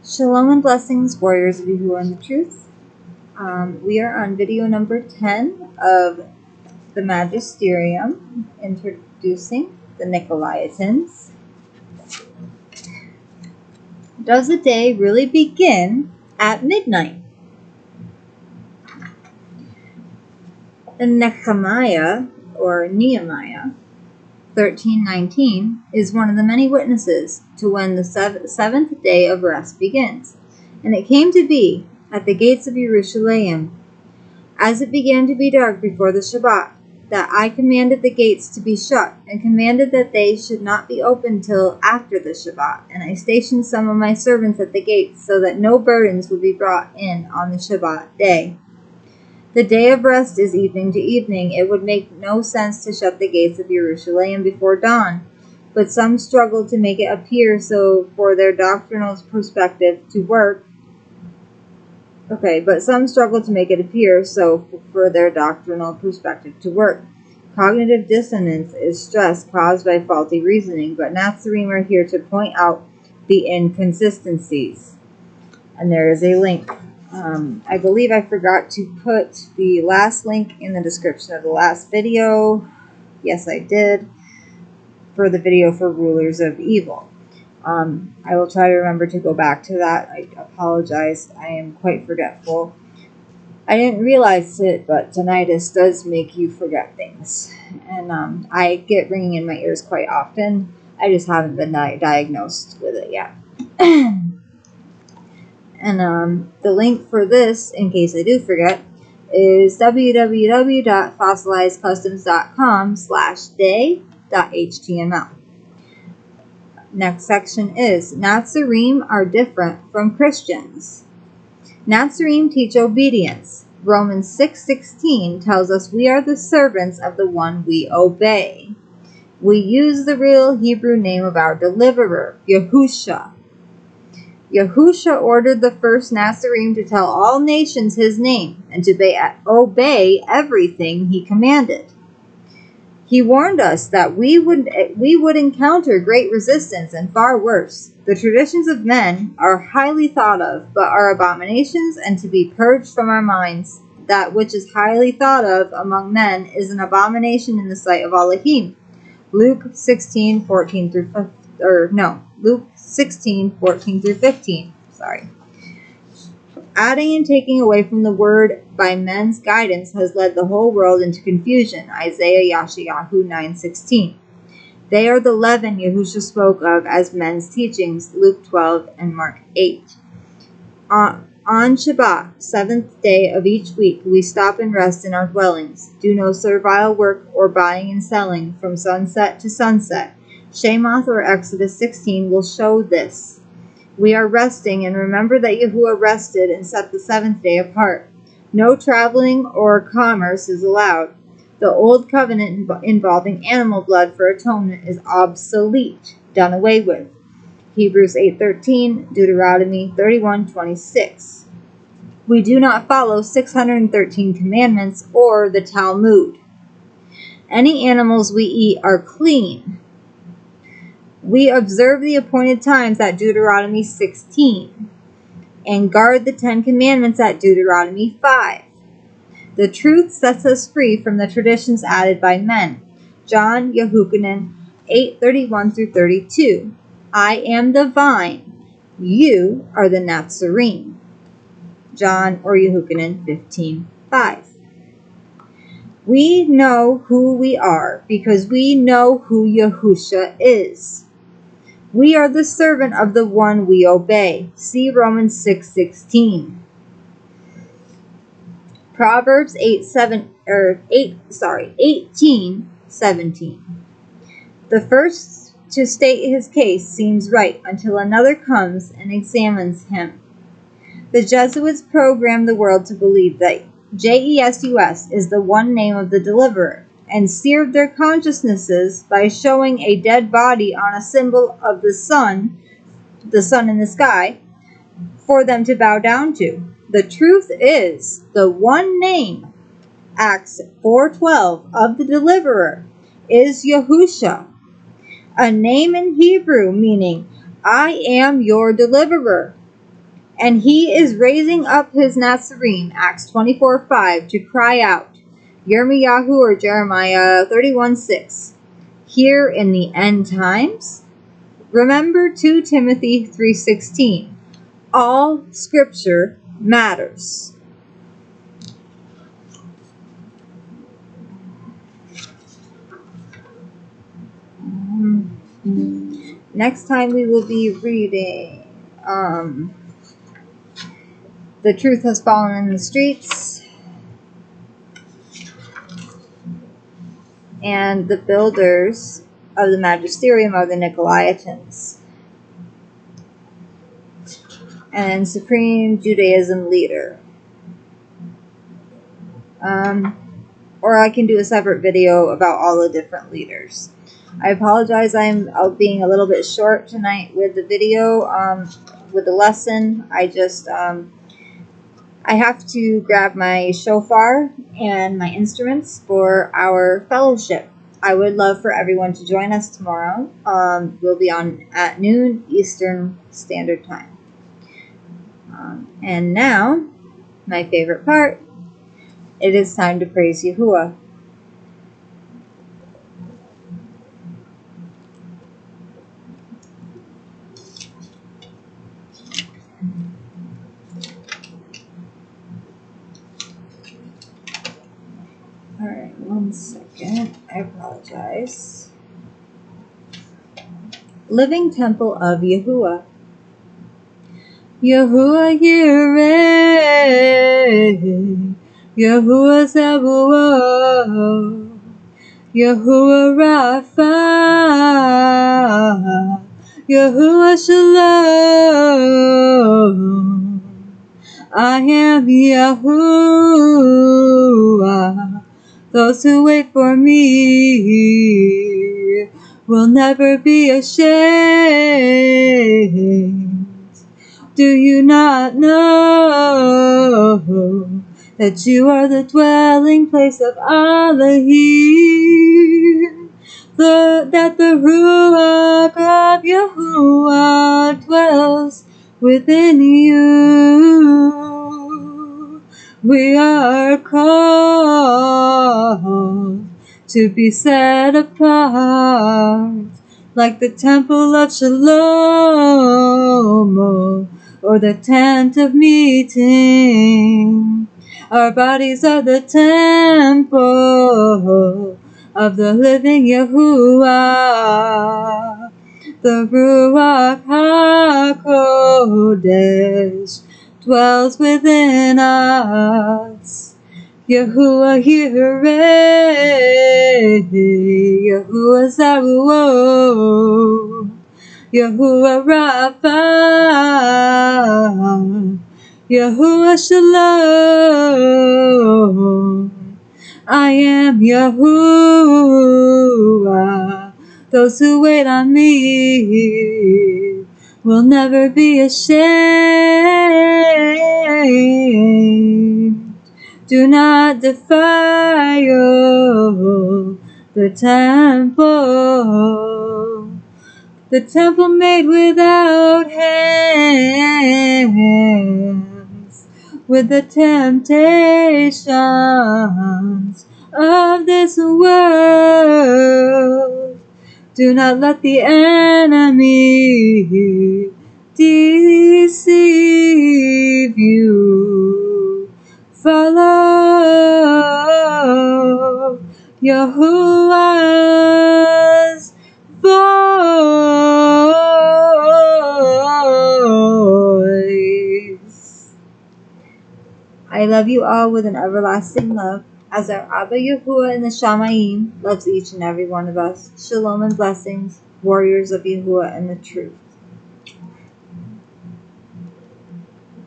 Shalom and blessings, warriors of Yahuah and the truth. We are on video number 10 of the Magisterium, introducing the Nicolaitanes. Does a day really begin at midnight? In Nehemiah, or Nehemiah 13:19, is one of the many witnesses to when the seventh day of rest begins. And it came to be at the gates of Jerusalem, as it began to be dark before the Shabbat, that I commanded the gates to be shut, and commanded that they should not be opened till after the Shabbat. And I stationed some of my servants at the gates, so that no burdens would be brought in on the Shabbat day. The day of rest is evening to evening. It would make no sense to shut the gates of Jerusalem before dawn, but some struggle to make it appear so for their doctrinal perspective to work. Cognitive dissonance is stress caused by faulty reasoning, but Natsarim are here to point out the inconsistencies. And there is a link. I believe I forgot to put the last link in the description of the last video. Yes, I did. For the video for rulers of evil. I will try to remember to go back to that. I apologize. I am quite forgetful. I didn't realize it, but tinnitus does make you forget things. And I get ringing in my ears quite often. I just haven't been diagnosed with it yet. And the link for this, in case I do forget, is www.fossilizedcustoms.com/day.html. Next section is Natsarim are different from Christians. Natsarim teach obedience. Romans 6:16 tells us we are the servants of the one we obey. We use the real Hebrew name of our deliverer, Yahushua. Yahushua ordered the first Natsarim to tell all nations his name and to obey everything he commanded. He warned us that we would encounter great resistance and far worse. The traditions of men are highly thought of, but are abominations and to be purged from our minds. That which is highly thought of among men is an abomination in the sight of Elohim. Luke 16:14 through 15. Adding and taking away from the word by men's guidance has led the whole world into confusion. Isaiah Yashayahu 9:16. They are the leaven Yahushua spoke of as men's teachings. Luke 12 and Mark 8. On Shabbat, seventh day of each week, we stop and rest in our dwellings. Do no servile work or buying and selling from sunset to sunset. Shemoth or Exodus 16 will show this. We are resting, and remember that Yahuah rested and set the seventh day apart. No traveling or commerce is allowed. The old covenant involving animal blood for atonement is obsolete, done away with. Hebrews 8:13, Deuteronomy 31:26. We do not follow 613 commandments or the Talmud. Any animals we eat are clean. We observe the appointed times at Deuteronomy 16 and guard the 10 Commandments at Deuteronomy 5. The truth sets us free from the traditions added by men. John Yahuah 8:31 through 32. I am the vine, you are the Natsarim. John or Yahuah 15:5. We know who we are because we know who Yahushua is. We are the servant of the one we obey. See Romans 6:16. Proverbs 18:17. The first to state his case seems right until another comes and examines him. The Jesuits programmed the world to believe that Jesus is the one name of the deliverer, and seared their consciousnesses by showing a dead body on a symbol of the sun in the sky, for them to bow down to. The truth is, the one name, Acts 4:12, of the deliverer is Yahushua, a name in Hebrew meaning, I am your deliverer. And he is raising up his Natsarim, Acts 24:5, to cry out, Yirmiyahu or Jeremiah 31:6, here in the end times. Remember 2 Timothy 3:16, all scripture matters. Next time we will be reading The Truth Has Fallen in the Streets and the builders of the Magisterium are the Nicolaitanes, and Supreme Judaism Leader. Or I can do a separate video about all the different leaders. I apologize, I'm being a little bit short tonight with the video, with the lesson. I have to grab my shofar and my instruments for our fellowship. I would love for everyone to join us tomorrow. We'll be on at noon Eastern Standard Time. And now, my favorite part, it is time to praise Yahuah. Alright, 1 second. I apologize. Living Temple of Yahuah. Yahuah Yireh, Yahuah Zabuah, Yahuah Rapha, Yahuah Shalom. I am Yahuah. Those who wait for me will never be ashamed. Do you not know that you are the dwelling place of Elohim? That the Ruach of Yahuah dwells within you. We are called to be set apart, like the temple of Shalom, or the tent of meeting. Our bodies are the temple of the living Yahuah. The Ruach HaKodesh dwells within us. Yahuah Yireh, Yahuah Zabuah, Yahuah Rapha, Yahuah Shalom. I am Yahuah. Those who wait on me will never be ashamed. Do not defile the temple made without hands, with the temptations of this world. Do not let the enemy deceive you. Follow Yahuah's voice. I love you all with an everlasting love, as our Abba Yahuah in the Shamayim loves each and every one of us. Shalom and blessings, warriors of Yahuah and the truth.